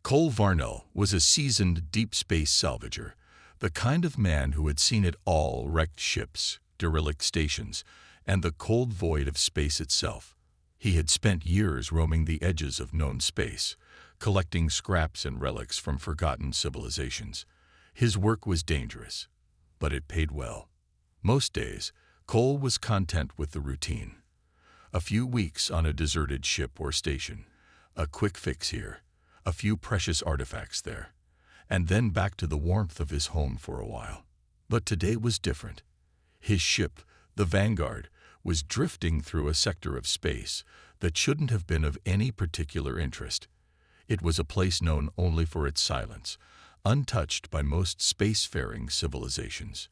Cole Varnell was a seasoned deep space salvager, the kind of man who had seen it all: wrecked ships, derelict stations, and the cold void of space itself. He had spent years roaming the edges of known space, collecting scraps and relics from forgotten civilizations. His work was dangerous, but it paid well. Most days, Cole was content with the routine. A few weeks on a deserted ship or station, a quick fix here, a few precious artifacts there, and then back to the warmth of his home for a while. But today was different. His ship, the Vanguard, was drifting through a sector of space that shouldn't have been of any particular interest. It was a place known only for its silence, untouched by most spacefaring civilizations.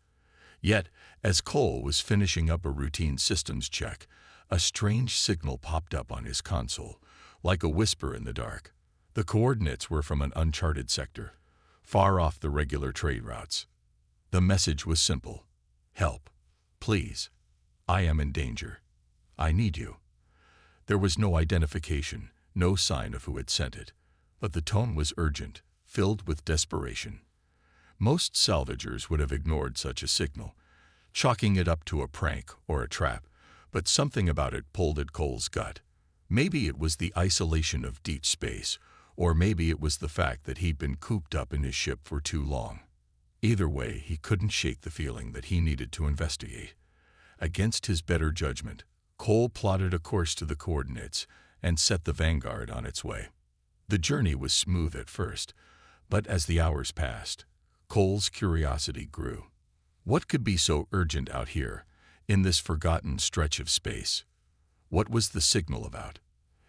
Yet, as Cole was finishing up a routine systems check, a strange signal popped up on his console, like a whisper in the dark. The coordinates were from an uncharted sector, far off the regular trade routes. The message was simple: help, please. I am in danger. I need you. There was no identification, no sign of who had sent it, but the tone was urgent, filled with desperation. Most salvagers would have ignored such a signal, chalking it up to a prank or a trap, but something about it pulled at Cole's gut. Maybe it was the isolation of deep space, or maybe it was the fact that he'd been cooped up in his ship for too long. Either way, he couldn't shake the feeling that he needed to investigate. Against his better judgment, Cole plotted a course to the coordinates and set the Vanguard on its way. The journey was smooth at first, but as the hours passed, Cole's curiosity grew. What could be so urgent out here, in this forgotten stretch of space? What was the signal about?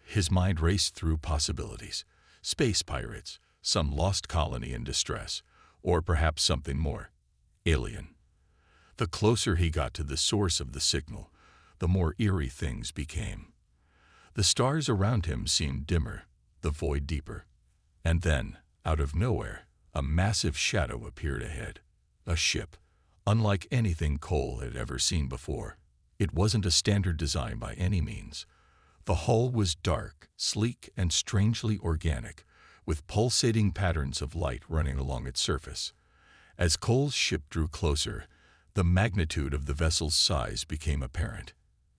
His mind raced through possibilities. Space pirates, some lost colony in distress, or perhaps something more alien. The closer he got to the source of the signal, the more eerie things became. The stars around him seemed dimmer, the void deeper. And then, out of nowhere, a massive shadow appeared ahead. A ship, unlike anything Cole had ever seen before. It wasn't a standard design by any means. The hull was dark, sleek, and strangely organic, with pulsating patterns of light running along its surface. As Cole's ship drew closer, the magnitude of the vessel's size became apparent.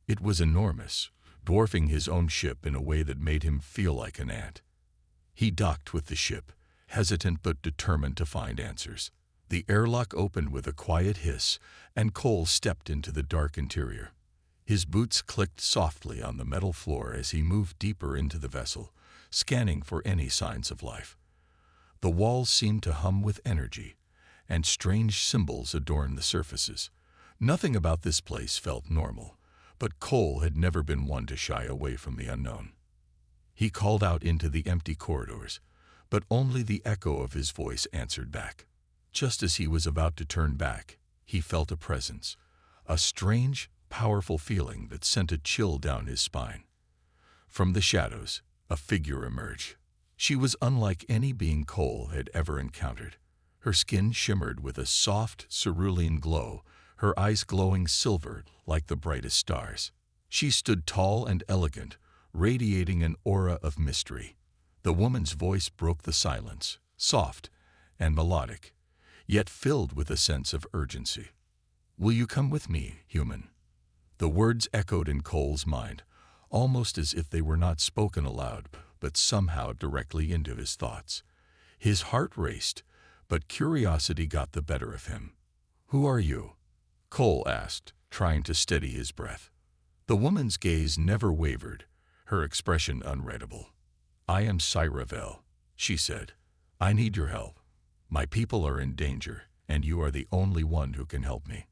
It was enormous, dwarfing his own ship in a way that made him feel like an ant. He docked with the ship, hesitant but determined to find answers. The airlock opened with a quiet hiss, and Cole stepped into the dark interior. His boots clicked softly on the metal floor as he moved deeper into the vessel, scanning for any signs of life. The walls seemed to hum with energy, and strange symbols adorned the surfaces. Nothing about this place felt normal, but Cole had never been one to shy away from the unknown. He called out into the empty corridors, but only the echo of his voice answered back. Just as he was about to turn back, he felt a presence, a strange, powerful feeling that sent a chill down his spine. From the shadows, a figure emerged. She was unlike any being Cole had ever encountered. Her skin shimmered with a soft, cerulean glow, her eyes glowing silver like the brightest stars. She stood tall and elegant, radiating an aura of mystery. The woman's voice broke the silence, soft and melodic, yet filled with a sense of urgency. "Will you come with me, human?" The words echoed in Cole's mind, almost as if they were not spoken aloud, but somehow directly into his thoughts. His heart raced, but curiosity got the better of him. "Who are you?" Cole asked, trying to steady his breath. The woman's gaze never wavered, her expression unreadable. "I am Cyravel," she said. "I need your help. My people are in danger, and you are the only one who can help me."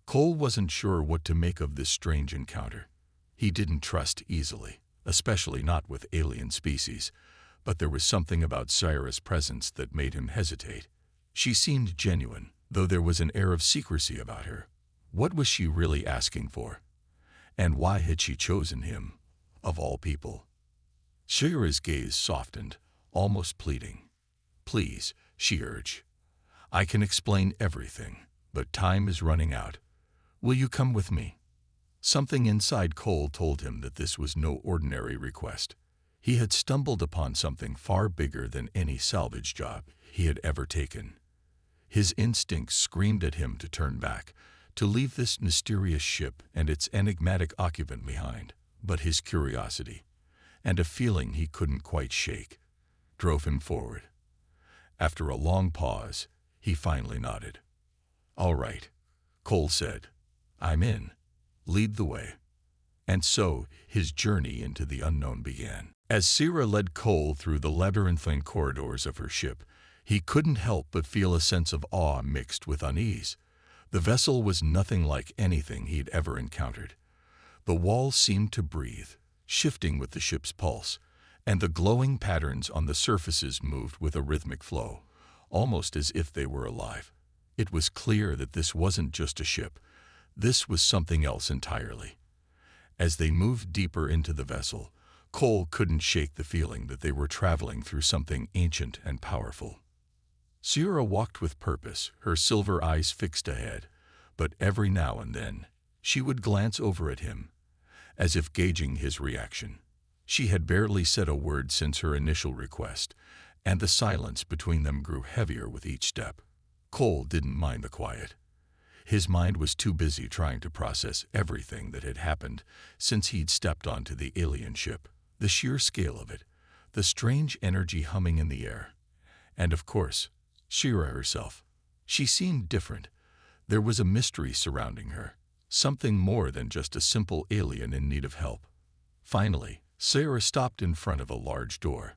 Cole wasn't sure what to make of this strange encounter. He didn't trust easily, especially not with alien species, but there was something about Cyra's presence that made him hesitate. She seemed genuine, though there was an air of secrecy about her. What was she really asking for? And why had she chosen him, of all people? Cyra's gaze softened, almost pleading. "Please," she urged. "I can explain everything, but time is running out. Will you come with me?" Something inside Cole told him that this was no ordinary request. He had stumbled upon something far bigger than any salvage job he had ever taken. His instincts screamed at him to turn back, to leave this mysterious ship and its enigmatic occupant behind. But his curiosity, and a feeling he couldn't quite shake, drove him forward. After a long pause, he finally nodded. "All right," Cole said. "I'm in. Lead the way." And so his journey into the unknown began. As Sierra led Cole through the labyrinthine corridors of her ship, he couldn't help but feel a sense of awe mixed with unease. The vessel was nothing like anything he'd ever encountered. The walls seemed to breathe, shifting with the ship's pulse, and the glowing patterns on the surfaces moved with a rhythmic flow, almost as if they were alive. It was clear that this wasn't just a ship. This was something else entirely. As they moved deeper into the vessel, Cole couldn't shake the feeling that they were traveling through something ancient and powerful. Sierra walked with purpose, her silver eyes fixed ahead, but every now and then she would glance over at him, as if gauging his reaction. She had barely said a word since her initial request, and the silence between them grew heavier with each step. Cole didn't mind the quiet. His mind was too busy trying to process everything that had happened since he'd stepped onto the alien ship. The sheer scale of it, the strange energy humming in the air, and of course, Sierra herself. She seemed different. There was a mystery surrounding her, something more than just a simple alien in need of help. Finally, Sierra stopped in front of a large door.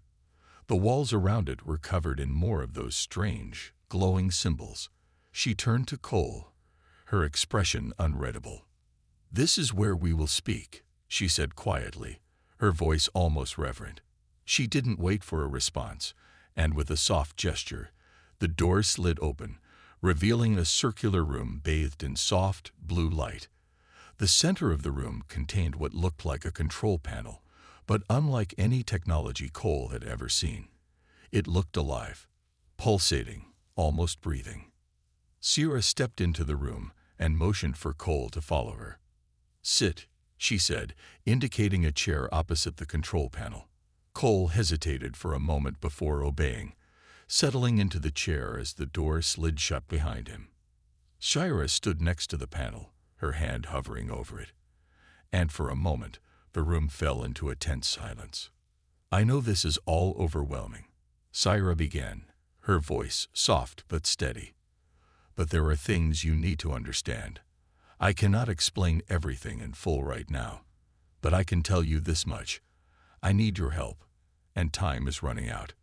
The walls around it were covered in more of those strange, glowing symbols. She turned to Cole, her expression unreadable. "This is where we will speak," she said quietly, her voice almost reverent. She didn't wait for a response, and with a soft gesture, the door slid open, revealing a circular room bathed in soft, blue light. The center of the room contained what looked like a control panel, but unlike any technology Cole had ever seen. It looked alive, pulsating, almost breathing. Sierra stepped into the room and motioned for Cole to follow her. "Sit," she said, indicating a chair opposite the control panel. Cole hesitated for a moment before obeying, settling into the chair as the door slid shut behind him. Sierra stood next to the panel, her hand hovering over it. And for a moment, the room fell into a tense silence. "I know this is all overwhelming," Sierra began, her voice soft but steady. "But there are things you need to understand. I cannot explain everything in full right now, but I can tell you this much. I need your help, and time is running out."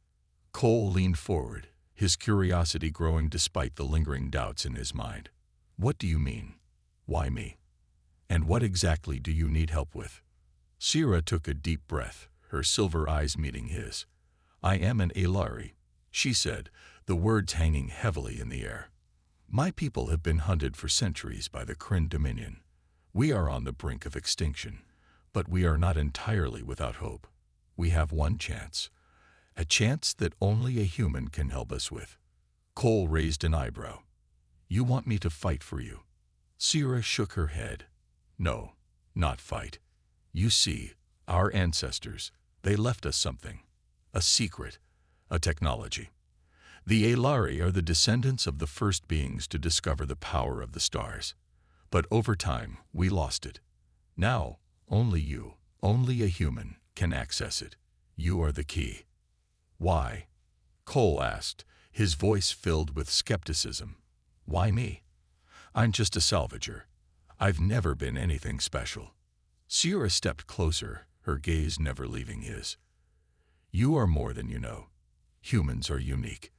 Cole leaned forward, his curiosity growing despite the lingering doubts in his mind. "What do you mean? Why me? And what exactly do you need help with?" Sierra took a deep breath, her silver eyes meeting his. "I am an Alari," she said, the words hanging heavily in the air. "My people have been hunted for centuries by the Kryn Dominion. We are on the brink of extinction, but we are not entirely without hope. We have one chance. A chance that only a human can help us with." Cole raised an eyebrow. "You want me to fight for you?" Sierra shook her head. "No, not fight. You see, our ancestors, they left us something. A secret, a technology. The Alari are the descendants of the first beings to discover the power of the stars. But over time, we lost it. Now, only you, only a human, can access it. You are the key." "Why?" Cole asked, his voice filled with skepticism. "Why me? I'm just a salvager. I've never been anything special." Sierra stepped closer, her gaze never leaving his. "You are more than you know. Humans are unique.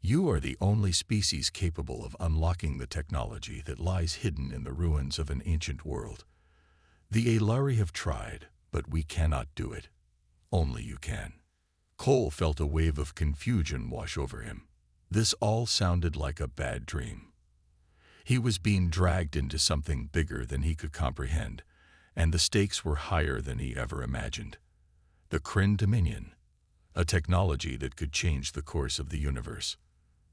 You are the only species capable of unlocking the technology that lies hidden in the ruins of an ancient world. The Alari have tried, but we cannot do it. Only you can." Cole felt a wave of confusion wash over him. This all sounded like a bad dream. He was being dragged into something bigger than he could comprehend, and the stakes were higher than he ever imagined. The Kryn Dominion, a technology that could change the course of the universe.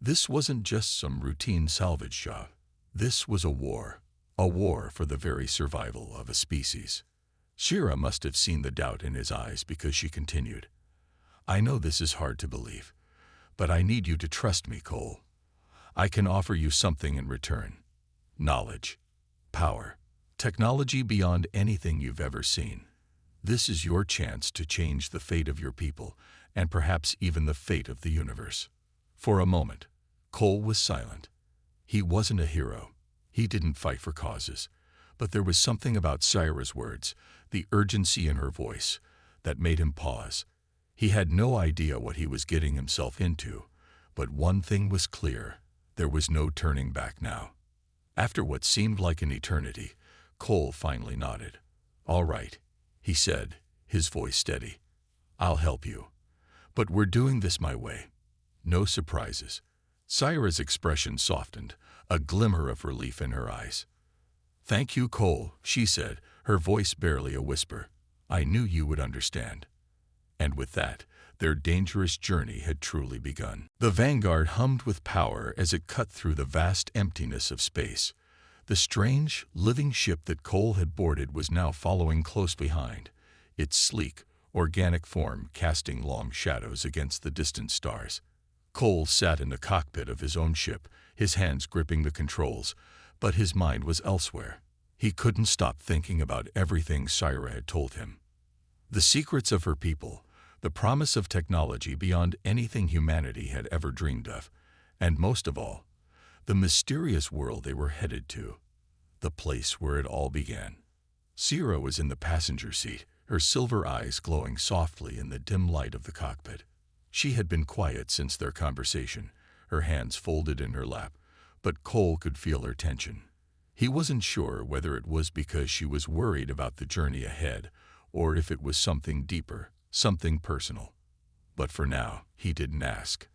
This wasn't just some routine salvage job. This was a war for the very survival of a species. Shira must have seen the doubt in his eyes because she continued, I know this is hard to believe, but I need you to trust me, Cole. I can offer you something in return. Knowledge, power, technology beyond anything you've ever seen. This is your chance to change the fate of your people and perhaps even the fate of the universe. For a moment, Cole was silent. He wasn't a hero. He didn't fight for causes. But there was something about Syra's words, the urgency in her voice, that made him pause. He had no idea what he was getting himself into, but one thing was clear. There was no turning back now. After what seemed like an eternity, Cole finally nodded. All right, he said, his voice steady. I'll help you. But we're doing this my way. No surprises. Syra's expression softened, a glimmer of relief in her eyes. Thank you, Cole, she said, her voice barely a whisper. I knew you would understand. And with that, their dangerous journey had truly begun. The Vanguard hummed with power as it cut through the vast emptiness of space. The strange, living ship that Cole had boarded was now following close behind, its sleek, organic form casting long shadows against the distant stars. Cole sat in the cockpit of his own ship, his hands gripping the controls, but his mind was elsewhere. He couldn't stop thinking about everything Syra had told him. The secrets of her people, the promise of technology beyond anything humanity had ever dreamed of, and most of all, the mysterious world they were headed to, the place where it all began. Syra was in the passenger seat, her silver eyes glowing softly in the dim light of the cockpit. She had been quiet since their conversation, her hands folded in her lap, but Cole could feel her tension. He wasn't sure whether it was because she was worried about the journey ahead, or if it was something deeper, something personal. But for now, he didn't ask.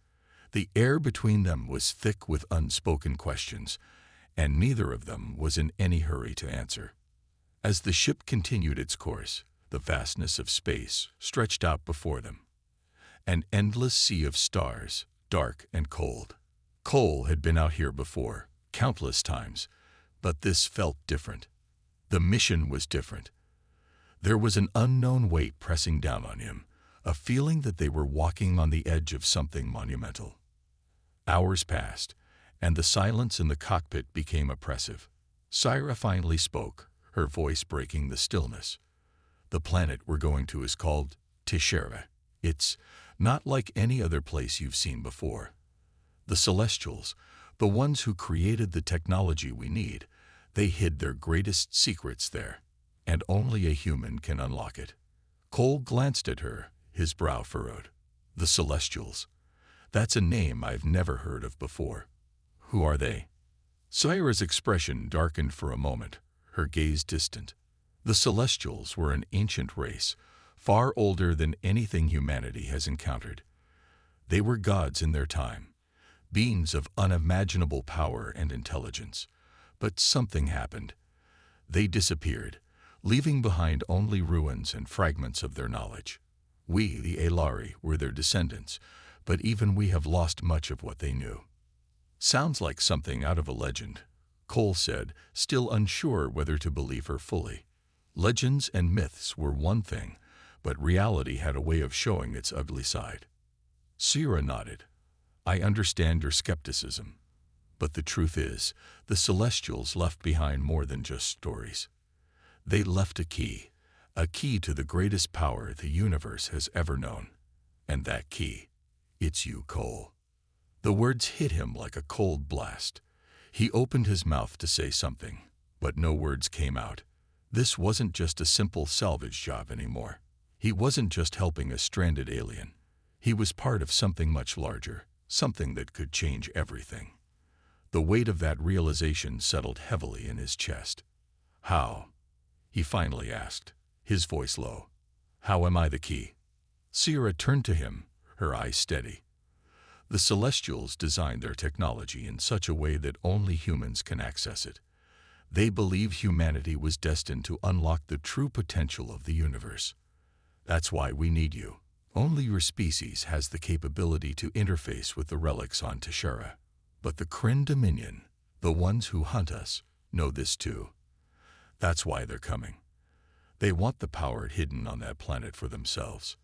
The air between them was thick with unspoken questions, and neither of them was in any hurry to answer. As the ship continued its course, the vastness of space stretched out before them. An endless sea of stars, dark and cold. Cole had been out here before, countless times, but this felt different. The mission was different. There was an unknown weight pressing down on him, a feeling that they were walking on the edge of something monumental. Hours passed, and the silence in the cockpit became oppressive. Syra finally spoke, her voice breaking the stillness. The planet we're going to is called Tishera. It's not like any other place you've seen before. The Celestials, the ones who created the technology we need, they hid their greatest secrets there, and only a human can unlock it. Cole glanced at her, his brow furrowed. The Celestials. That's a name I've never heard of before. Who are they? Syra's expression darkened for a moment, her gaze distant. The Celestials were an ancient race, far older than anything humanity has encountered. They were gods in their time, beings of unimaginable power and intelligence. But something happened. They disappeared, leaving behind only ruins and fragments of their knowledge. We, the Aelari, were their descendants, but even we have lost much of what they knew. Sounds like something out of a legend, Cole said, still unsure whether to believe her fully. Legends and myths were one thing, but reality had a way of showing its ugly side. Syra nodded. I understand your skepticism. But the truth is, the Celestials left behind more than just stories. They left a key to the greatest power the universe has ever known. And that key, it's you, Cole. The words hit him like a cold blast. He opened his mouth to say something, but no words came out. This wasn't just a simple salvage job anymore. He wasn't just helping a stranded alien. He was part of something much larger, something that could change everything. The weight of that realization settled heavily in his chest. How? He finally asked, his voice low. How am I the key? Syra turned to him, her eyes steady. The Celestials designed their technology in such a way that only humans can access it. They believe humanity was destined to unlock the true potential of the universe. That's why we need you. Only your species has the capability to interface with the relics on Tishera. But the Kryn Dominion, the ones who hunt us, know this too. That's why they're coming. They want the power hidden on that planet for themselves.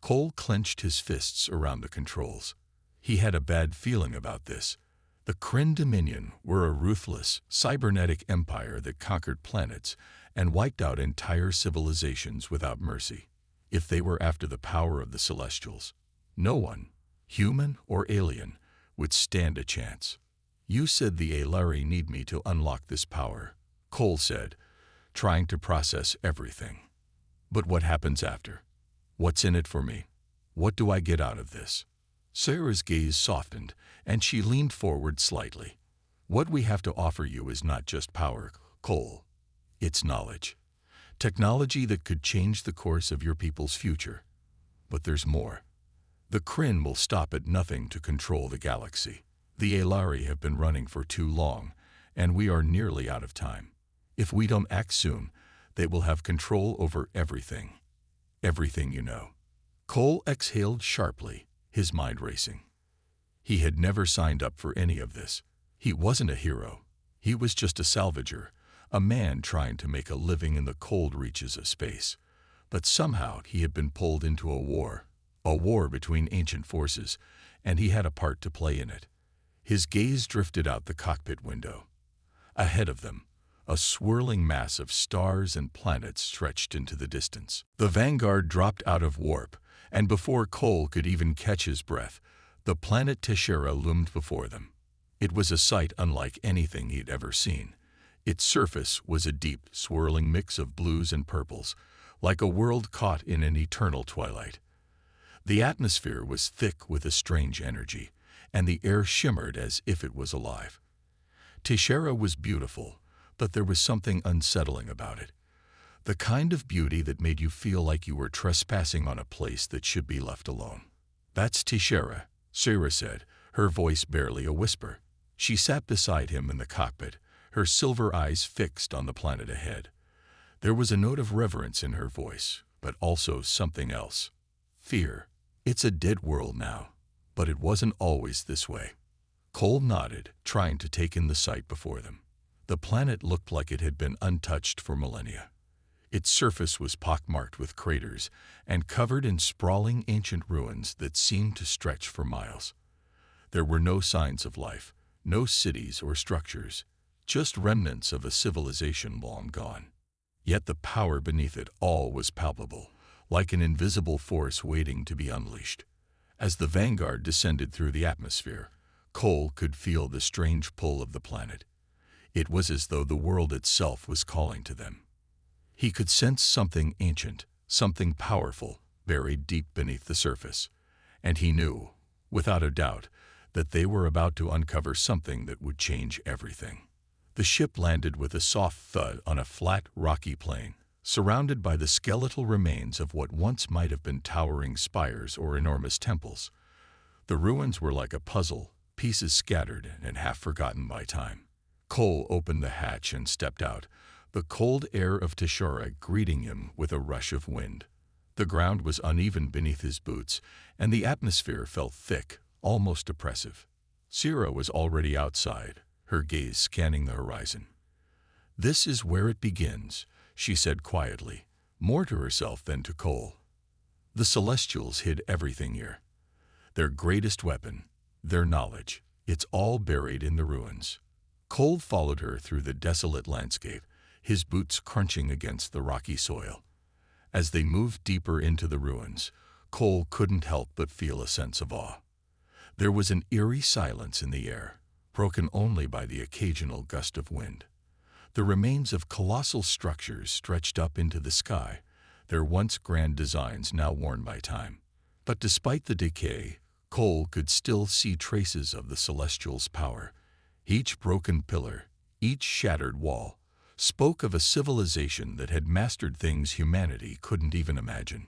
Cole clenched his fists around the controls. He had a bad feeling about this. The Kryn Dominion were a ruthless, cybernetic empire that conquered planets and wiped out entire civilizations without mercy. If they were after the power of the Celestials, no one, human or alien, would stand a chance. "You said the Aelari need me to unlock this power," Cole said, trying to process everything. "But what happens after? What's in it for me? What do I get out of this?" Sarah's gaze softened, and she leaned forward slightly. "What we have to offer you is not just power, Cole. It's knowledge. Technology that could change the course of your people's future. But there's more. The Kryn will stop at nothing to control the galaxy. The Aelari have been running for too long, and we are nearly out of time. If we don't act soon, they will have control over everything. Everything you know." Cole exhaled sharply, his mind racing. He had never signed up for any of this. He wasn't a hero. He was just a salvager, a man trying to make a living in the cold reaches of space. But somehow he had been pulled into a war between ancient forces, and he had a part to play in it. His gaze drifted out the cockpit window. Ahead of them, a swirling mass of stars and planets stretched into the distance. The Vanguard dropped out of warp, and before Cole could even catch his breath, the planet Teshera loomed before them. It was a sight unlike anything he'd ever seen. Its surface was a deep, swirling mix of blues and purples, like a world caught in an eternal twilight. The atmosphere was thick with a strange energy, and the air shimmered as if it was alive. Teshera was beautiful, but there was something unsettling about it. The kind of beauty that made you feel like you were trespassing on a place that should be left alone. "That's Teshera," Sarah said, her voice barely a whisper. She sat beside him in the cockpit, her silver eyes fixed on the planet ahead. There was a note of reverence in her voice, but also something else. Fear. "It's a dead world now, but it wasn't always this way." Cole nodded, trying to take in the sight before them. The planet looked like it had been untouched for millennia. Its surface was pockmarked with craters and covered in sprawling ancient ruins that seemed to stretch for miles. There were no signs of life, no cities or structures, just remnants of a civilization long gone. Yet the power beneath it all was palpable, like an invisible force waiting to be unleashed. As the Vanguard descended through the atmosphere, Cole could feel the strange pull of the planet. It was as though the world itself was calling to them. He could sense something ancient, something powerful, buried deep beneath the surface. And he knew, without a doubt, that they were about to uncover something that would change everything. The ship landed with a soft thud on a flat, rocky plain, surrounded by the skeletal remains of what once might have been towering spires or enormous temples. The ruins were like a puzzle, pieces scattered and half forgotten by time. Cole opened the hatch and stepped out, the cold air of Teshera greeting him with a rush of wind. The ground was uneven beneath his boots, and the atmosphere felt thick, almost oppressive. Sarah was already outside, her gaze scanning the horizon. "This is where it begins," she said quietly, more to herself than to Cole. "The Celestials hid everything here. Their greatest weapon, their knowledge, it's all buried in the ruins." Cole followed her through the desolate landscape, his boots crunching against the rocky soil. As they moved deeper into the ruins, Cole couldn't help but feel a sense of awe. There was an eerie silence in the air, broken only by the occasional gust of wind. The remains of colossal structures stretched up into the sky, their once grand designs now worn by time. But despite the decay, Cole could still see traces of the Celestials' power. Each broken pillar, each shattered wall, spoke of a civilization that had mastered things humanity couldn't even imagine.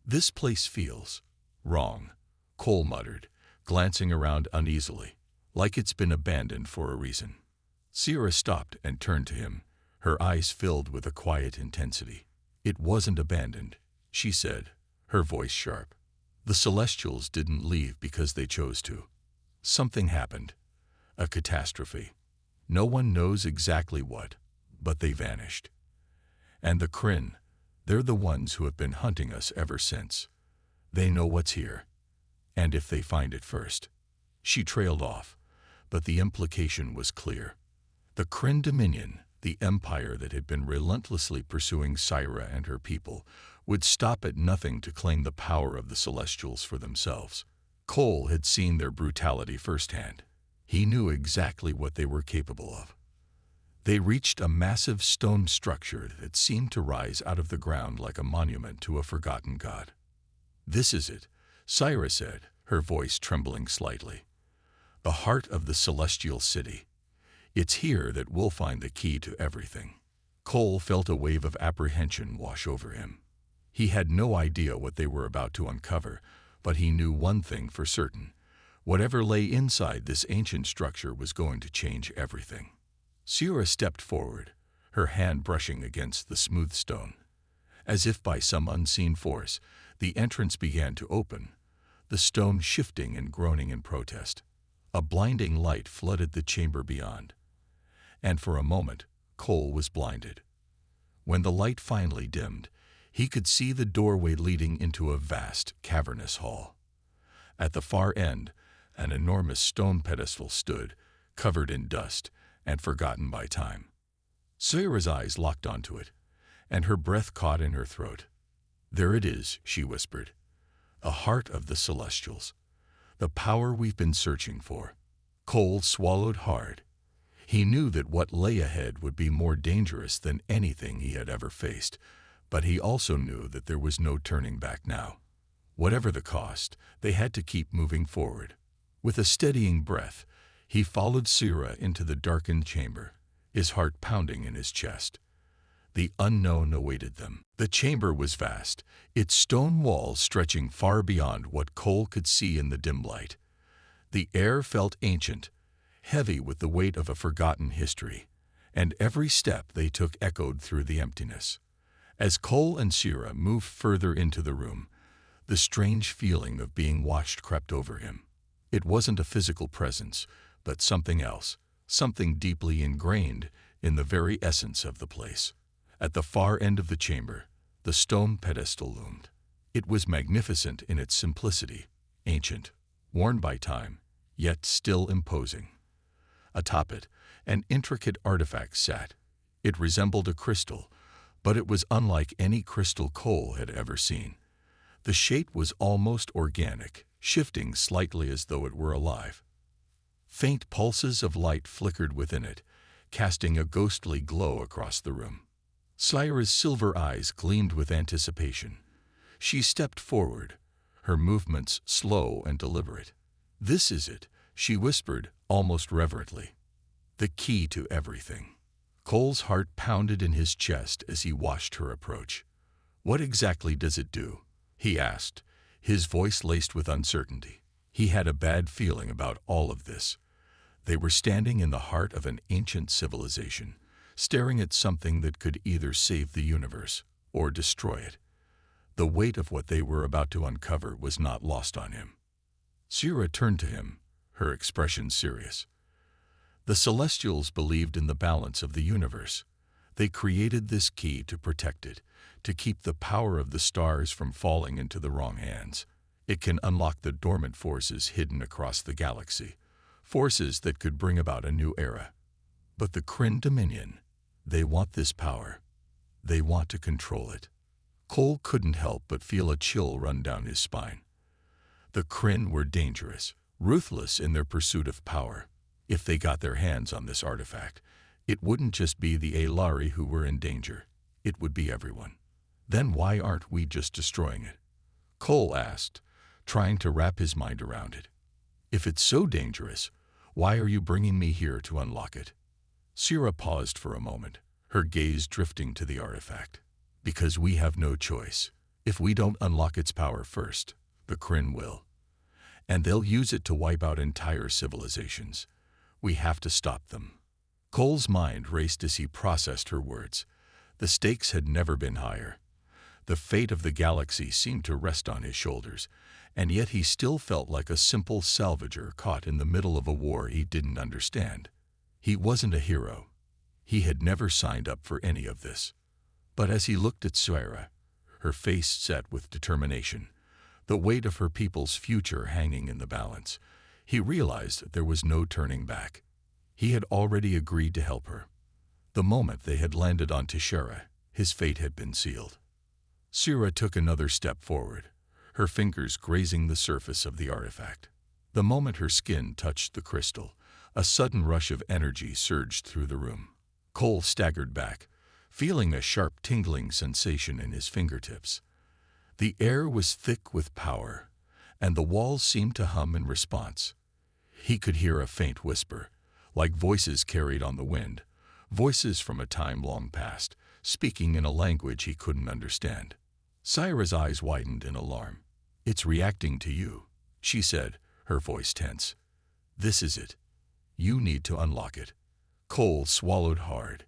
"This place feels wrong," Cole muttered, glancing around uneasily, "like it's been abandoned for a reason." Sarah stopped and turned to him, her eyes filled with a quiet intensity. "It wasn't abandoned," she said, her voice sharp. "The Celestials didn't leave because they chose to. Something happened. A catastrophe. No one knows exactly what, but they vanished. And the Kryn, They're the ones who have been hunting us ever since. They know what's here. And if they find it first. She trailed off, but the implication was clear. The Kryn Dominion, the empire that had been relentlessly pursuing Syra and her people, would stop at nothing to claim the power of the Celestials for themselves. Cole had seen their brutality firsthand. He knew exactly what they were capable of. They reached a massive stone structure that seemed to rise out of the ground like a monument to a forgotten god. "This is it," Syra said, her voice trembling slightly. "The heart of the celestial city. It's here that we'll find the key to everything." Cole felt a wave of apprehension wash over him. He had no idea what they were about to uncover, but he knew one thing for certain. Whatever lay inside this ancient structure was going to change everything. Syra stepped forward, her hand brushing against the smooth stone. As if by some unseen force, the entrance began to open, the stone shifting and groaning in protest. A blinding light flooded the chamber beyond. And for a moment, Cole was blinded. When the light finally dimmed, he could see the doorway leading into a vast, cavernous hall. At the far end, an enormous stone pedestal stood, covered in dust and forgotten by time. Syra's eyes locked onto it, and her breath caught in her throat. "There it is," she whispered. "A heart of the Celestials. The power we've been searching for." Cole swallowed hard. He knew that what lay ahead would be more dangerous than anything he had ever faced, but he also knew that there was no turning back now. Whatever the cost, they had to keep moving forward. With a steadying breath, he followed Syra into the darkened chamber, his heart pounding in his chest. The unknown awaited them. The chamber was vast, its stone walls stretching far beyond what Cole could see in the dim light. The air felt ancient, heavy with the weight of a forgotten history, and every step they took echoed through the emptiness. As Cole and Syra moved further into the room, the strange feeling of being watched crept over him. It wasn't a physical presence, but something else, something deeply ingrained in the very essence of the place. At the far end of the chamber, the stone pedestal loomed. It was magnificent in its simplicity, ancient, worn by time, yet still imposing. Atop it, an intricate artifact sat. It resembled a crystal, but it was unlike any crystal Cole had ever seen. The shape was almost organic, shifting slightly as though it were alive. Faint pulses of light flickered within it, casting a ghostly glow across the room. Syra's silver eyes gleamed with anticipation. She stepped forward, her movements slow and deliberate. "This is it," she whispered, almost reverently. "The key to everything." Cole's heart pounded in his chest as he watched her approach. "What exactly does it do?" he asked, his voice laced with uncertainty. He had a bad feeling about all of this. They were standing in the heart of an ancient civilization, staring at something that could either save the universe or destroy it. The weight of what they were about to uncover was not lost on him. Syra turned to him, her expression serious. "The Celestials believed in the balance of the universe. They created this key to protect it, to keep the power of the stars from falling into the wrong hands. It can unlock the dormant forces hidden across the galaxy, forces that could bring about a new era. But the Kryn Dominion, they want this power. They want to control it." Cole couldn't help but feel a chill run down his spine. The Kryn were dangerous, ruthless in their pursuit of power. If they got their hands on this artifact, it wouldn't just be the Aelari who were in danger. It would be everyone. Then why aren't we just destroying it? Cole asked, trying to wrap his mind around it. "If it's so dangerous, why are you bringing me here to unlock it?" Syra paused for a moment, her gaze drifting to the artifact. "Because we have no choice. If we don't unlock its power first, the Kryn will. And they'll use it to wipe out entire civilizations. We have to stop them." Cole's mind raced as he processed her words. The stakes had never been higher. The fate of the galaxy seemed to rest on his shoulders, and yet he still felt like a simple salvager caught in the middle of a war he didn't understand. He wasn't a hero. He had never signed up for any of this. But as he looked at Syra, her face set with determination, the weight of her people's future hanging in the balance. He realized there was no turning back. He had already agreed to help her. The moment they had landed on Tishera, his fate had been sealed. Sira took another step forward, her fingers grazing the surface of the artifact. The moment her skin touched the crystal, a sudden rush of energy surged through the room. Cole staggered back, feeling a sharp tingling sensation in his fingertips. The air was thick with power, and the walls seemed to hum in response. He could hear a faint whisper, like voices carried on the wind, voices from a time long past, speaking in a language he couldn't understand. Syra's eyes widened in alarm. "It's reacting to you," she said, her voice tense. "This is it. You need to unlock it." Cole swallowed hard.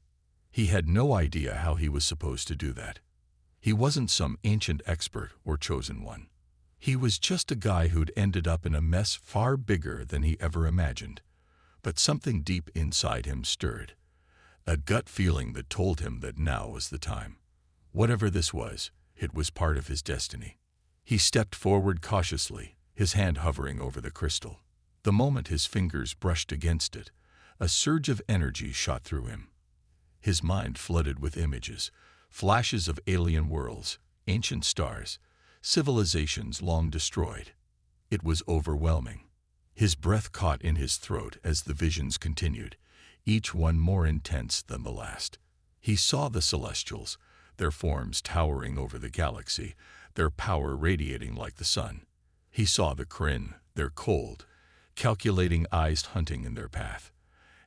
He had no idea how he was supposed to do that. He wasn't some ancient expert or chosen one. He was just a guy who'd ended up in a mess far bigger than he ever imagined. But something deep inside him stirred, a gut feeling that told him that now was the time. Whatever this was, it was part of his destiny. He stepped forward cautiously, his hand hovering over the crystal. The moment his fingers brushed against it, a surge of energy shot through him. His mind flooded with images, flashes of alien worlds, ancient stars, civilizations long destroyed. It was overwhelming. His breath caught in his throat as the visions continued, each one more intense than the last. He saw the Celestials, their forms towering over the galaxy, their power radiating like the sun. He saw the Kryn, their cold, calculating eyes hunting in their path.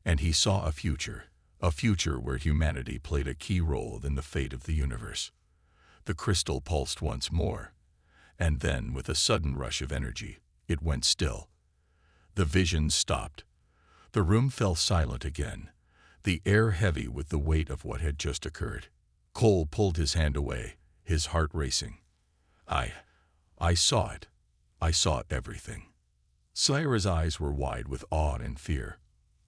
And he saw a future where humanity played a key role in the fate of the universe. The crystal pulsed once more, and then, with a sudden rush of energy, it went still. The visions stopped. The room fell silent again, the air heavy with the weight of what had just occurred. Cole pulled his hand away, his heart racing. I saw it. I saw everything." Syra's eyes were wide with awe and fear.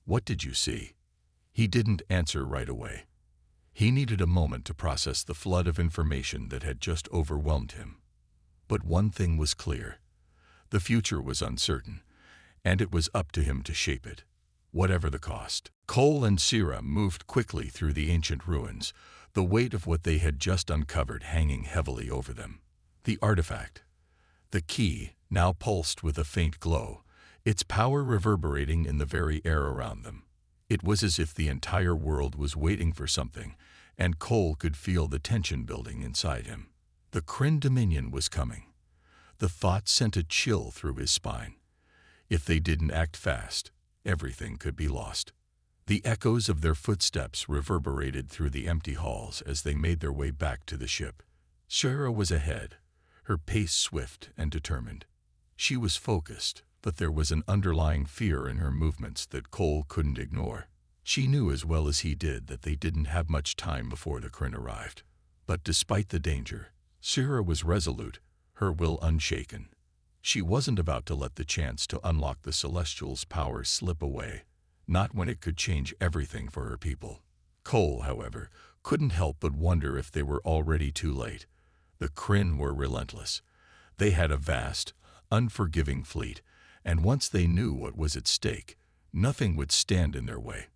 "What did you see?" He didn't answer right away. He needed a moment to process the flood of information that had just overwhelmed him. But one thing was clear. The future was uncertain, and it was up to him to shape it, whatever the cost. Cole and Syra moved quickly through the ancient ruins, the weight of what they had just uncovered hanging heavily over them. The artifact, the key, now pulsed with a faint glow, its power reverberating in the very air around them. It was as if the entire world was waiting for something, and Cole could feel the tension building inside him. The Kryn Dominion was coming. The thought sent a chill through his spine. If they didn't act fast, everything could be lost. The echoes of their footsteps reverberated through the empty halls as they made their way back to the ship. Syra was ahead, her pace swift and determined. She was focused, but there was an underlying fear in her movements that Cole couldn't ignore. She knew as well as he did that they didn't have much time before the Kryn arrived. But despite the danger, Syra was resolute, her will unshaken. She wasn't about to let the chance to unlock the Celestials' power slip away, not when it could change everything for her people. Cole, however, couldn't help but wonder if they were already too late. The Kryn were relentless. They had a vast, unforgiving fleet, and once they knew what was at stake, nothing would stand in their way.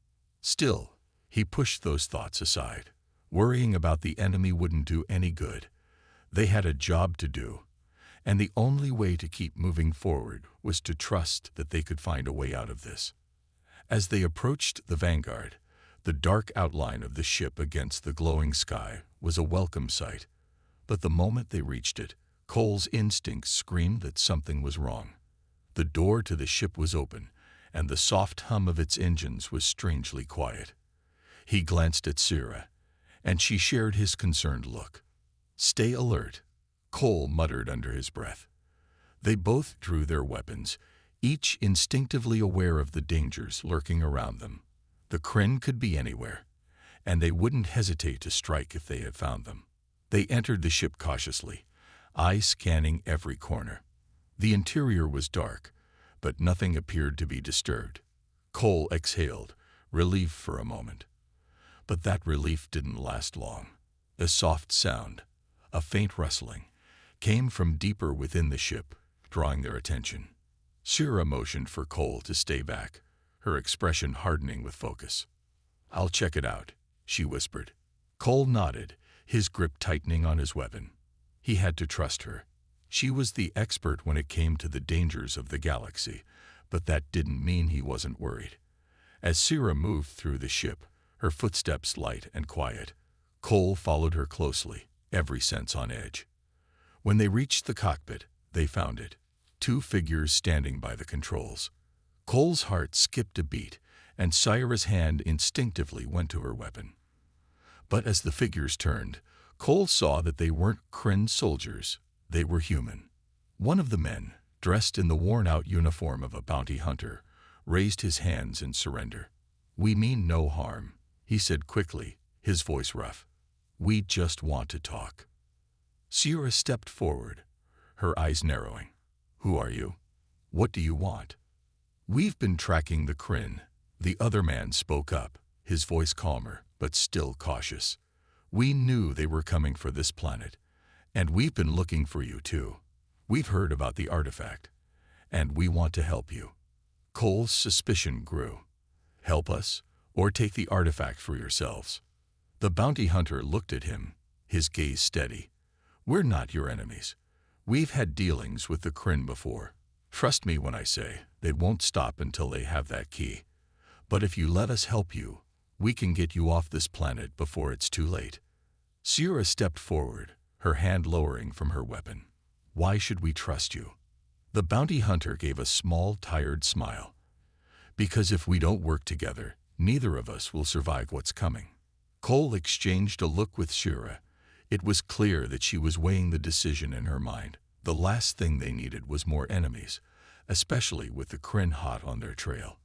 Still, he pushed those thoughts aside. Worrying about the enemy wouldn't do any good. They had a job to do, and the only way to keep moving forward was to trust that they could find a way out of this. As they approached the Vanguard, the dark outline of the ship against the glowing sky was a welcome sight. But the moment they reached it, Cole's instincts screamed that something was wrong. The door to the ship was open, and the soft hum of its engines was strangely quiet. He glanced at Syra, and she shared his concerned look. "Stay alert," Cole muttered under his breath. They both drew their weapons, each instinctively aware of the dangers lurking around them. The Kryn could be anywhere, and they wouldn't hesitate to strike if they had found them. They entered the ship cautiously, eyes scanning every corner. The interior was dark, but nothing appeared to be disturbed. Cole exhaled, relieved for a moment. But that relief didn't last long. A soft sound, A faint rustling came from deeper within the ship, drawing their attention. Shira motioned for Cole to stay back, her expression hardening with focus. "I'll check it out," she whispered. Cole nodded, his grip tightening on his weapon. He had to trust her. She was the expert when it came to the dangers of the galaxy, but that didn't mean he wasn't worried. As Shira moved through the ship, her footsteps light and quiet, Cole followed her closely, every sense on edge. When they reached the cockpit, they found it. 2 figures standing by the controls. Cole's heart skipped a beat, and Shira's hand instinctively went to her weapon. But as the figures turned, Cole saw that they weren't Kryn soldiers, they were human. One of the men, dressed in the worn-out uniform of a bounty hunter, raised his hands in surrender. "We mean no harm," he said quickly, his voice rough. "We just want to talk." Shira stepped forward, her eyes narrowing. "Who are you? What do you want?" "We've been tracking the Kryn," the other man spoke up, his voice calmer, but still cautious. "We knew they were coming for this planet, and we've been looking for you too. We've heard about the artifact, and we want to help you." Cole's suspicion grew. "Help us, or take the artifact for yourselves?" The bounty hunter looked at him, his gaze steady. "We're not your enemies. We've had dealings with the Kryn before. Trust me when I say they won't stop until they have that key. But if you let us help you, we can get you off this planet before it's too late." Shira stepped forward, her hand lowering from her weapon. "Why should we trust you?" The bounty hunter gave a small, tired smile. "Because if we don't work together, neither of us will survive what's coming." Cole exchanged a look with Shira. It was clear that she was weighing the decision in her mind. The last thing they needed was more enemies, especially with the Kryn hot on their trail.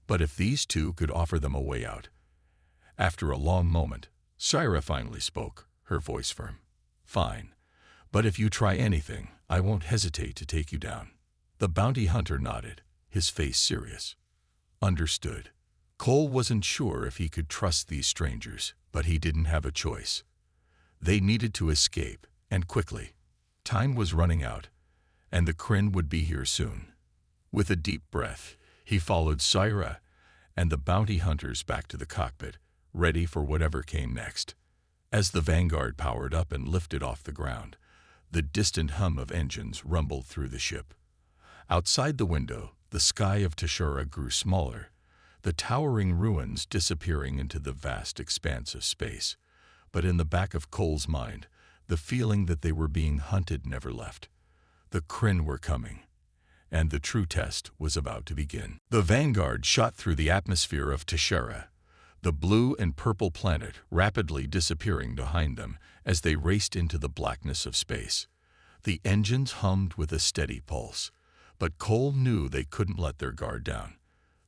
But if these two could offer them a way out. After a long moment, Shira finally spoke, her voice firm. "Fine. But if you try anything, I won't hesitate to take you down." The bounty hunter nodded, his face serious. "Understood." Cole wasn't sure if he could trust these strangers, but he didn't have a choice. They needed to escape, and quickly. Time was running out, and the Kryn would be here soon. With a deep breath, he followed Shira and the bounty hunters back to the cockpit, ready for whatever came next. As the Vanguard powered up and lifted off the ground, the distant hum of engines rumbled through the ship. Outside the window, the sky of Tashura grew smaller, the towering ruins disappearing into the vast expanse of space. But in the back of Cole's mind, the feeling that they were being hunted never left. The Kryn were coming, and the true test was about to begin. The Vanguard shot through the atmosphere of Tashura, the blue and purple planet rapidly disappearing behind them as they raced into the blackness of space. The engines hummed with a steady pulse, but Cole knew they couldn't let their guard down.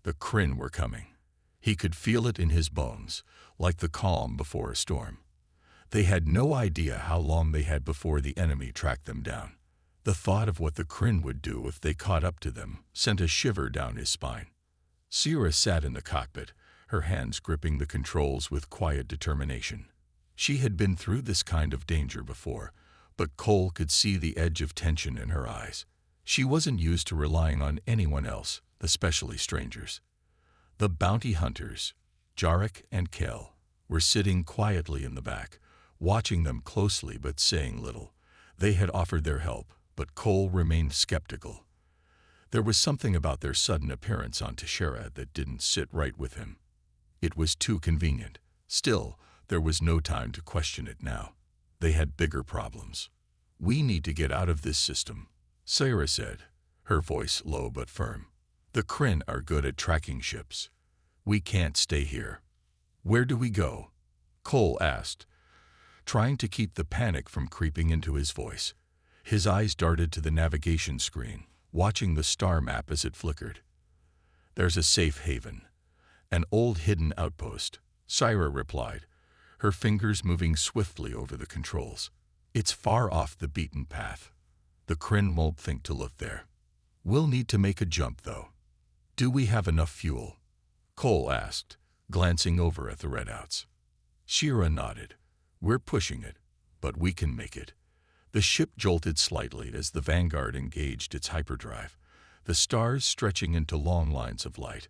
The Kryn were coming. He could feel it in his bones, like the calm before a storm. They had no idea how long they had before the enemy tracked them down. The thought of what the Kryn would do if they caught up to them sent a shiver down his spine. Shira sat in the cockpit, her hands gripping the controls with quiet determination. She had been through this kind of danger before, but Cole could see the edge of tension in her eyes. She wasn't used to relying on anyone else, especially strangers. The bounty hunters, Jarek and Kel, were sitting quietly in the back, watching them closely but saying little. They had offered their help, but Cole remained skeptical. There was something about their sudden appearance on Tashura that didn't sit right with him. It was too convenient. Still, there was no time to question it now. They had bigger problems. "We need to get out of this system," Shira said, her voice low but firm. "The Kryn are good at tracking ships. We can't stay here." "Where do we go?" Cole asked, trying to keep the panic from creeping into his voice. His eyes darted to the navigation screen, watching the star map as it flickered. "There's a safe haven. An old hidden outpost," Shira replied, her fingers moving swiftly over the controls. "It's far off the beaten path. The Kryn won't think to look there. We'll need to make a jump, though." "Do we have enough fuel?" Cole asked, glancing over at the readouts. Shira nodded. "We're pushing it, but we can make it. The ship jolted slightly as the Vanguard engaged its hyperdrive, the stars stretching into long lines of light.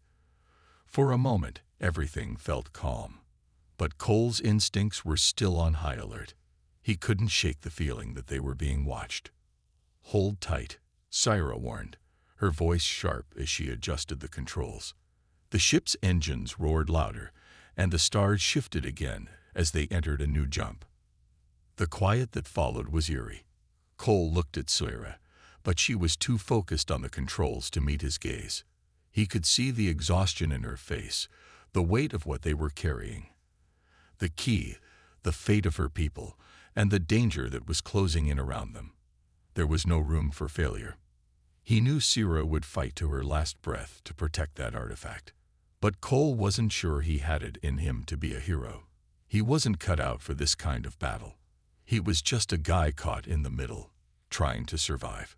For a moment, everything felt calm. But Cole's instincts were still on high alert. He couldn't shake the feeling that they were being watched. "Hold tight," Syra warned, her voice sharp as she adjusted the controls. The ship's engines roared louder, and the stars shifted again as they entered a new jump. The quiet that followed was eerie. Cole looked at Syra, but she was too focused on the controls to meet his gaze. He could see the exhaustion in her face, the weight of what they were carrying. The key, the fate of her people, and the danger that was closing in around them. There was no room for failure. He knew Syra would fight to her last breath to protect that artifact. But Cole wasn't sure he had it in him to be a hero. He wasn't cut out for this kind of battle. He was just a guy caught in the middle, trying to survive.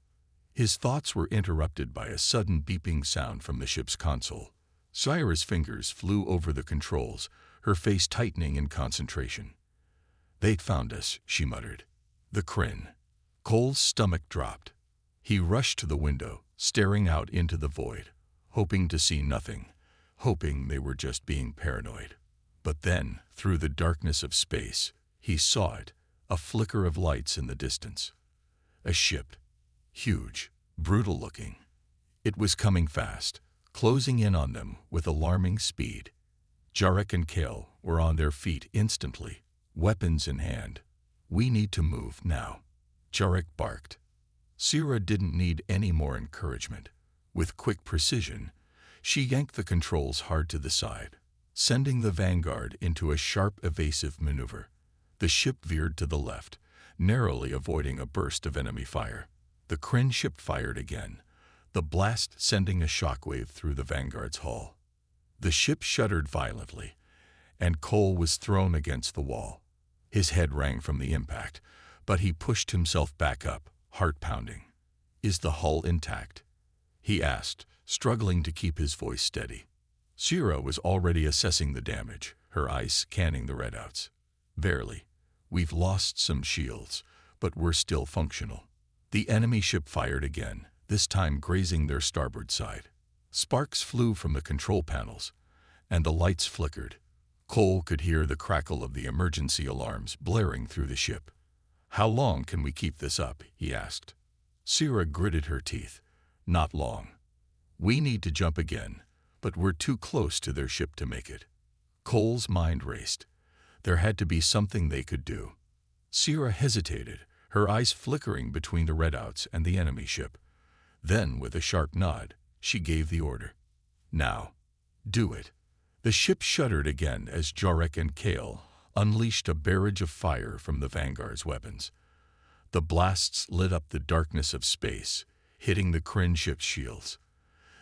His thoughts were interrupted by a sudden beeping sound from the ship's console. Syra's fingers flew over the controls, her face tightening in concentration. "They'd found us," she muttered. "The Kryn." Cole's stomach dropped. He rushed to the window, staring out into the void, hoping to see nothing, hoping they were just being paranoid. But then, through the darkness of space, he saw it, a flicker of lights in the distance. A ship. Huge, brutal-looking. It was coming fast, closing in on them with alarming speed. Jarek and Kale were on their feet instantly, weapons in hand. "We need to move now," Jarek barked. Syra didn't need any more encouragement. With quick precision, she yanked the controls hard to the side, sending the Vanguard into a sharp, evasive maneuver. The ship veered to the left, narrowly avoiding a burst of enemy fire. The Kryn ship fired again, the blast sending a shockwave through the Vanguard's hull. The ship shuddered violently, and Cole was thrown against the wall. His head rang from the impact, but he pushed himself back up, heart pounding. "Is the hull intact?" he asked, struggling to keep his voice steady. Syra was already assessing the damage, her eyes scanning the redouts. "Barely. We've lost some shields, but we're still functional." The enemy ship fired again, this time grazing their starboard side. Sparks flew from the control panels, and the lights flickered. Cole could hear the crackle of the emergency alarms blaring through the ship. "How long can we keep this up?" he asked. Syra gritted her teeth. "Not long. We need to jump again, but we're too close to their ship to make it." Cole's mind raced. There had to be something they could do. Syra hesitated, her eyes flickering between the redouts and the enemy ship. Then, with a sharp nod, she gave the order. "Now. Do it." The ship shuddered again as Jarek and Kale unleashed a barrage of fire from the Vanguard's weapons. The blasts lit up the darkness of space, hitting the Kryn ship's shields.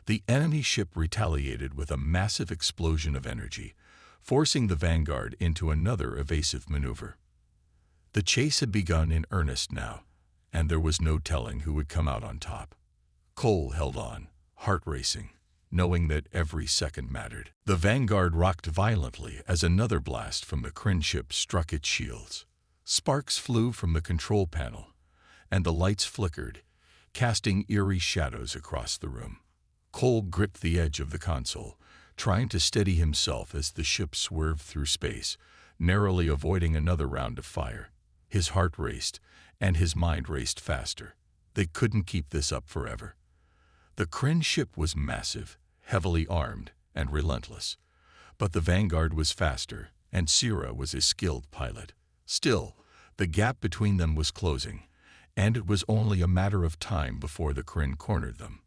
The enemy ship retaliated with a massive explosion of energy, forcing the Vanguard into another evasive maneuver. The chase had begun in earnest now, and there was no telling who would come out on top. Cole held on, heart racing, knowing that every second mattered. The Vanguard rocked violently as another blast from the Kryn ship struck its shields. Sparks flew from the control panel, and the lights flickered, casting eerie shadows across the room. Cole gripped the edge of the console, trying to steady himself as the ship swerved through space, narrowly avoiding another round of fire. His heart raced, and his mind raced faster. They couldn't keep this up forever. The Kryn ship was massive, heavily armed, and relentless. But the Vanguard was faster, and Syra was a skilled pilot. Still, the gap between them was closing, and it was only a matter of time before the Kryn cornered them.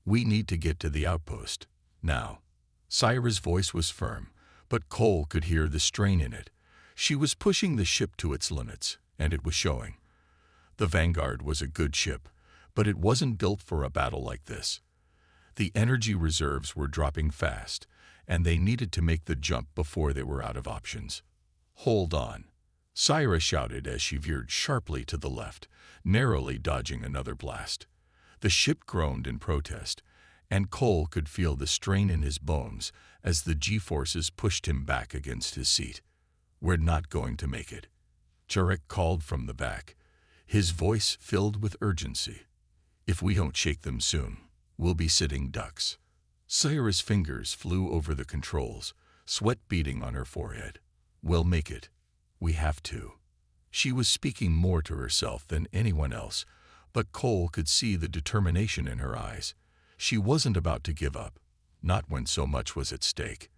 "We need to get to the outpost, now." Syra's voice was firm, but Cole could hear the strain in it. She was pushing the ship to its limits, and it was showing. The Vanguard was a good ship, but it wasn't built for a battle like this. The energy reserves were dropping fast, and they needed to make the jump before they were out of options. "Hold on," Syra shouted as she veered sharply to the left, narrowly dodging another blast. The ship groaned in protest, and Cole could feel the strain in his bones as the G-forces pushed him back against his seat. "We're not going to make it," Jarek called from the back, his voice filled with urgency. "If we don't shake them soon, we'll be sitting ducks." Sayra's fingers flew over the controls, sweat beading on her forehead. "We'll make it. We have to." She was speaking more to herself than anyone else, but Cole could see the determination in her eyes. She wasn't about to give up, not when so much was at stake.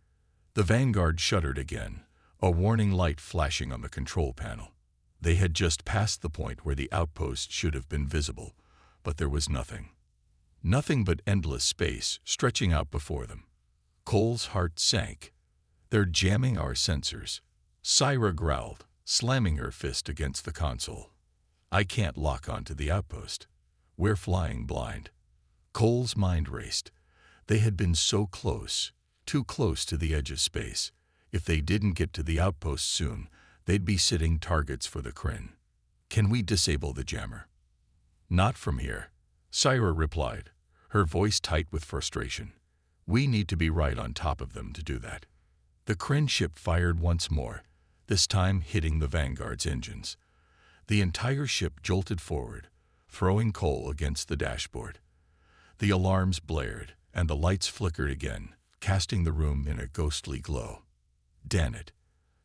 The Vanguard shuddered again, a warning light flashing on the control panel. They had just passed the point where the outpost should have been visible, but there was nothing. Nothing but endless space stretching out before them. Cole's heart sank. "They're jamming our sensors," Sayra growled, slamming her fist against the console. "I can't lock onto the outpost. We're flying blind." Cole's mind raced. They had been so close, too close to the edge of space. If they didn't get to the outpost soon, they'd be sitting targets for the Kryn. "Can we disable the jammer?" "Not from here," Sayra replied, her voice tight with frustration. "We need to be right on top of them to do that." The Kryn ship fired once more, this time hitting the Vanguard's engines. The entire ship jolted forward, throwing Cole against the dashboard. The alarms blared, and the lights flickered again, casting the room in a ghostly glow. "Damn it,"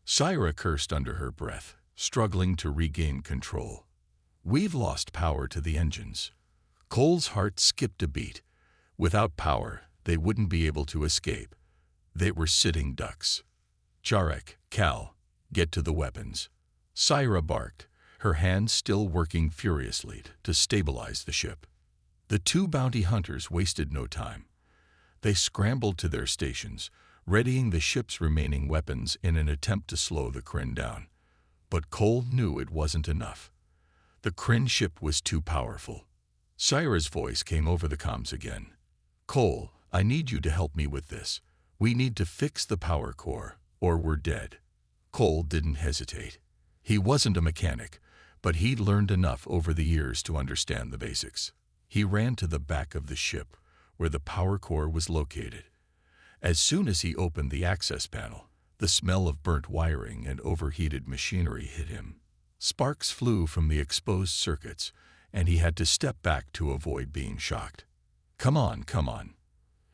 Sayra cursed under her breath, struggling to regain control. "We've lost power to the engines." Cole's heart skipped a beat. Without power, they wouldn't be able to escape. They were sitting ducks. "Jarek, Cal, get to the weapons," Sayra barked, her hands still working furiously to stabilize the ship. The two bounty hunters wasted no time. They scrambled to their stations, readying the ship's remaining weapons in an attempt to slow the Kryn down. But Cole knew it wasn't enough. The Kryn ship was too powerful. Sayra's voice came over the comms again. "Cole, I need you to help me with this. We need to fix the power core, or we're dead." Cole didn't hesitate. He wasn't a mechanic, but he'd learned enough over the years to understand the basics. He ran to the back of the ship, where the power core was located. As soon as he opened the access panel, the smell of burnt wiring and overheated machinery hit him. Sparks flew from the exposed circuits, and he had to step back to avoid being shocked. Come on,"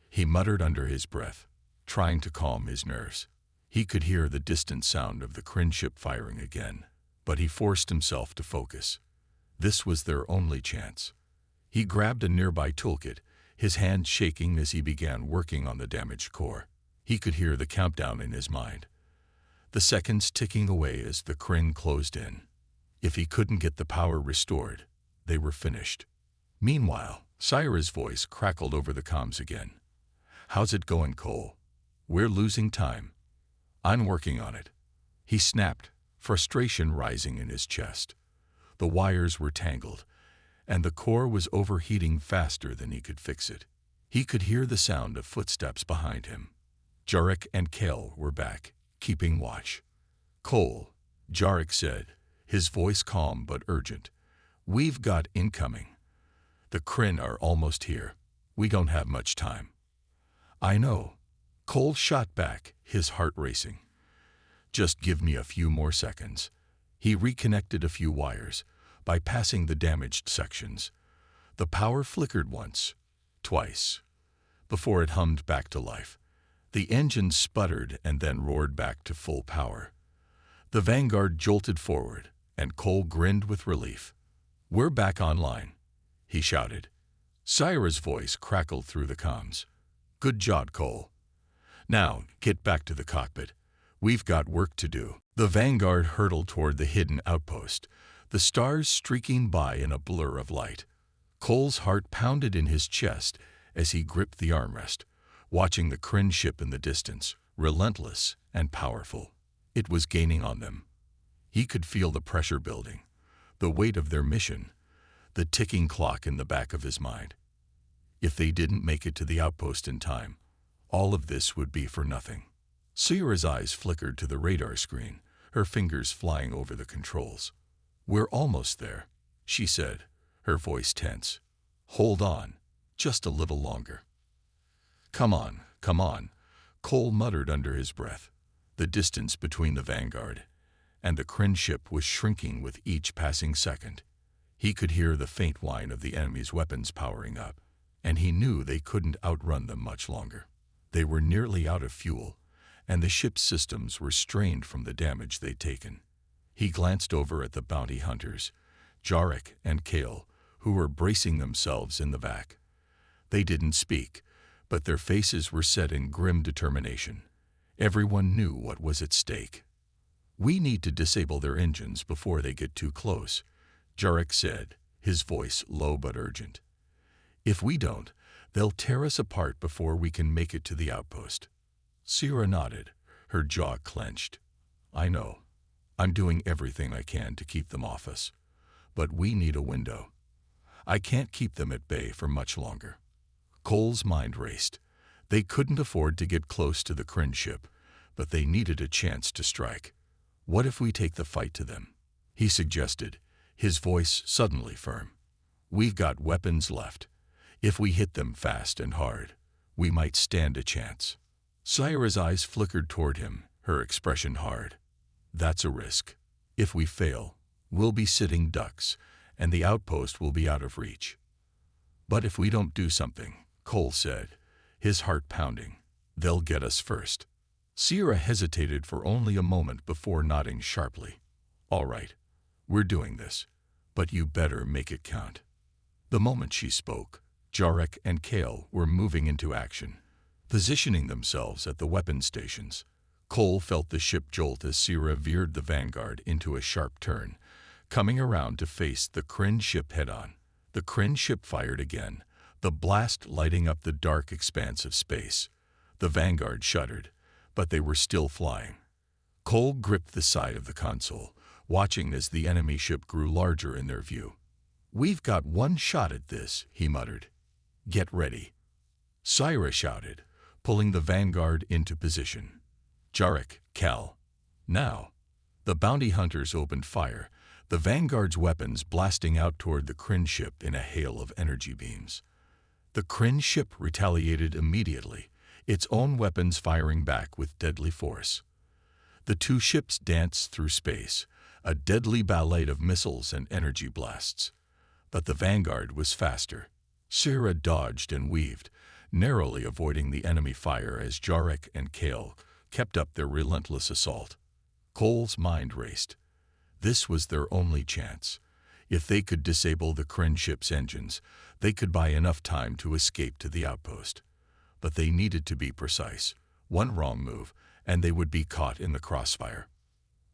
he muttered under his breath, trying to calm his nerves. He could hear the distant sound of the Kryn ship firing again, but he forced himself to focus. This was their only chance. He grabbed a nearby toolkit, his hand shaking as he began working on the damaged core. He could hear the countdown in his mind, the seconds ticking away as the Kryn closed in. If he couldn't get the power restored, they were finished. Meanwhile, Sayra's voice crackled over the comms again. "How's it going, Cole? We're losing time." "I'm working on it," he snapped, frustration rising in his chest. The wires were tangled, and the core was overheating faster than he could fix it. He could hear the sound of footsteps behind him. Jarek and Kel were back, keeping watch. "Cole," Jarek said, his voice calm but urgent, "we've got incoming. The Kryn are almost here. We don't have much time." "I know," Cole shot back, his heart racing. "Just give me a few more seconds." He reconnected a few wires, bypassing the damaged sections. The power flickered once, twice, before it hummed back to life. The engine sputtered and then roared back to full power. The Vanguard jolted forward, and Cole grinned with relief. "We're back online," he shouted. Sayra's voice crackled through the comms. "Good job, Cole. Now, get back to the cockpit. We've got work to do." The Vanguard hurtled toward the hidden outpost, the stars streaking by in a blur of light. Cole's heart pounded in his chest as he gripped the armrest, watching the Kryn ship in the distance, relentless and powerful. It was gaining on them. He could feel the pressure building, the weight of their mission, the ticking clock in the back of his mind. If they didn't make it to the outpost in time, all of this would be for nothing. Sayra's eyes flickered to the radar screen, her fingers flying over the controls. "We're almost there," she said, her voice tense. "Hold on, just a little longer." Come on," Cole muttered under his breath. The distance between the Vanguard and the Kryn ship was shrinking with each passing second. He could hear the faint whine of the enemy's weapons powering up, and he knew they couldn't outrun them much longer. They were nearly out of fuel, and the ship's systems were strained from the damage they'd taken. He glanced over at the bounty hunters, Jarek and Kale, who were bracing themselves in the vac. They didn't speak, but their faces were set in grim determination. Everyone knew what was at stake. "We need to disable their engines before they get too close," Jarek said, his voice low but urgent. "If we don't, they'll tear us apart before we can make it to the outpost." Sierra nodded, her jaw clenched. "I know. I'm doing everything I can to keep them off us. But we need a window. I can't keep them at bay for much longer." Cole's mind raced. They couldn't afford to get close to the Kryn ship, but they needed a chance to strike. "What if we take the fight to them?" he suggested, his voice suddenly firm. "We've got weapons left. If we hit them fast and hard, we might stand a chance." Sierra's eyes flickered toward him, her expression hard. "That's a risk. If we fail, we'll be sitting ducks, and the outpost will be out of reach." "But if we don't do something," Cole said, his heart pounding, "they'll get us first." Sierra hesitated for only a moment before nodding sharply. "All right, we're doing this, but you better make it count." The moment she spoke, Jarek and Kale were moving into action, positioning themselves at the weapon stations. Cole felt the ship jolt as Sierra veered the Vanguard into a sharp turn, coming around to face the Kryn ship head-on. The Kryn ship fired again, the blast lighting up the dark expanse of space. The Vanguard shuddered, but they were still flying. Cole gripped the side of the console, watching as the enemy ship grew larger in their view. "We've got one shot at this," he muttered. "Get ready." Sierra shouted, pulling the Vanguard into position. "Jarek, Cal, now." The bounty hunters opened fire, the Vanguard's weapons blasting out toward the Kryn ship in a hail of energy beams. The Kryn ship retaliated immediately, its own weapons firing back with deadly force. The two ships danced through space, a deadly ballet of missiles and energy blasts. But the Vanguard was faster. Sierra dodged and weaved, narrowly avoiding the enemy fire as Jarek and Kale kept up their relentless assault. Cole's mind raced. This was their only chance. If they could disable the Kryn ship's engines, they could buy enough time to escape to the outpost. But they needed to be precise. One wrong move, and they would be caught in the crossfire.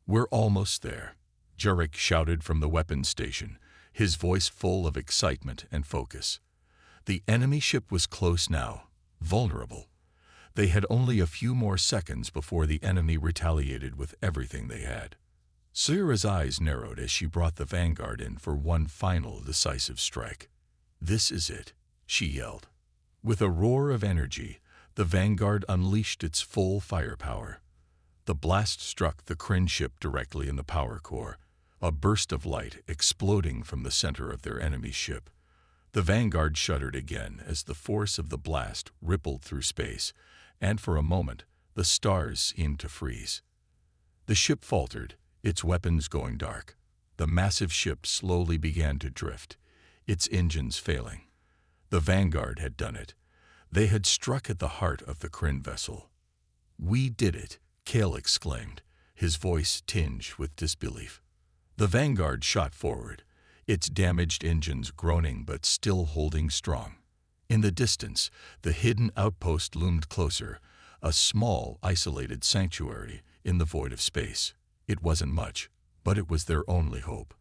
"We're almost there," Jarek shouted from the weapons station, his voice full of excitement and focus. The enemy ship was close now, vulnerable. They had only a few more seconds before the enemy retaliated with everything they had. Sierra's eyes narrowed as she brought the Vanguard in for one final decisive strike. "This is it," she yelled. With a roar of energy, the Vanguard unleashed its full firepower. The blast struck the Kryn ship directly in the power core, a burst of light exploding from the center of their enemy's ship. The Vanguard shuddered again as the force of the blast rippled through space, and for a moment, the stars seemed to freeze. The ship faltered, its weapons going dark. The massive ship slowly began to drift, its engines failing. The Vanguard had done it. They had struck at the heart of the Kryn vessel. "We did it," Kale exclaimed, his voice tinged with disbelief. The Vanguard shot forward, its damaged engines groaning but still holding strong. In the distance, the hidden outpost loomed closer, a small, isolated sanctuary in the void of space. It wasn't much, but it was their only hope.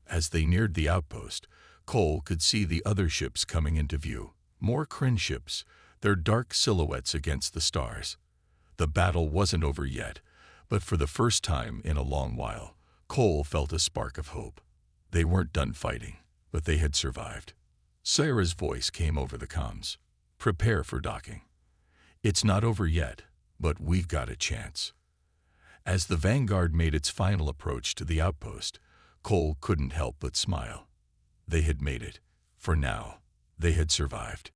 As they neared the outpost, Cole could see the other ships coming into view. More Kryn ships, their dark silhouettes against the stars. The battle wasn't over yet, but for the first time in a long while, Cole felt a spark of hope. They weren't done fighting, but they had survived. Sierra's voice came over the comms. "Prepare for docking. It's not over yet, but we've got a chance." As the Vanguard made its final approach to the outpost, Cole couldn't help but smile. They had made it. For now, they had survived.